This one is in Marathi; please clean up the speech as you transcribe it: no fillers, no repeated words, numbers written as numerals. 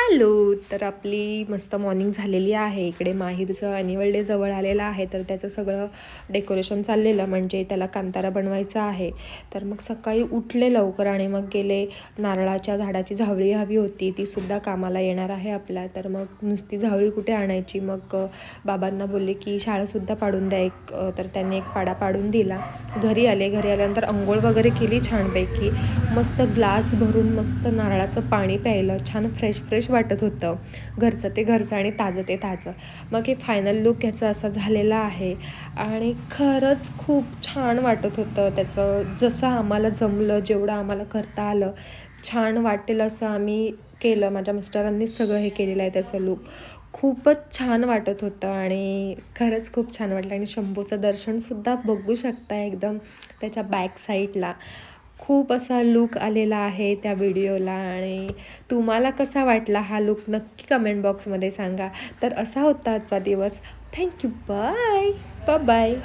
हॅलो. तर आपली मस्त मॉर्निंग झालेली आहे. इकडे माहीरचं ॲन्युअल डे जवळ आलेला आहे, तर त्याचं सगळं डेकोरेशन चाललेलं, म्हणजे त्याला कांतारा बनवायचा आहे. तर मग सकाळी उठले लवकर आणि मग गेले. नारळाच्या झाडाची झावळी हवी होती, तीसुद्धा कामाला येणार आहे आपल्या. तर मग नुसती झावळी कुठे आणायची, मग बाबांना बोलले की शाळासुद्धा पाडून द्या एक. तर त्यांनी एक पाडा पाडून दिला. घरी आल्यानंतर आंघोळ वगैरे केली छानपैकी. मस्त ग्लास भरून मस्त नारळाचं पाणी प्यायलं. छान फ्रेश वाटत होतं. घरचं आणि ताजं ते ताजं. मग हे फायनल लुक ह्याचं असं झालेलं आहे आणि खरंच खूप छान वाटत होतं त्याचं. जसं आम्हाला जमलं, जेवढं आम्हाला करता आलं, छान वाटेल असं आम्ही केलं. माझ्या मिस्टरांनी सगळं हे केलेलं आहे त्याचं लूक. खूपच छान वाटत होतं आणि खरंच खूप छान वाटलं. आणि शंभूचं दर्शनसुद्धा बघू शकता एकदम त्याच्या बॅक साईडला. खूप असा लूक आलेला आहे त्या व्हिडिओला. आणि तुम्हाला कसा वाटला हा लूक नक्की कमेंट बॉक्समध्ये सांगा. तर असा होता आजचा दिवस. थँक्यू. Bye bye.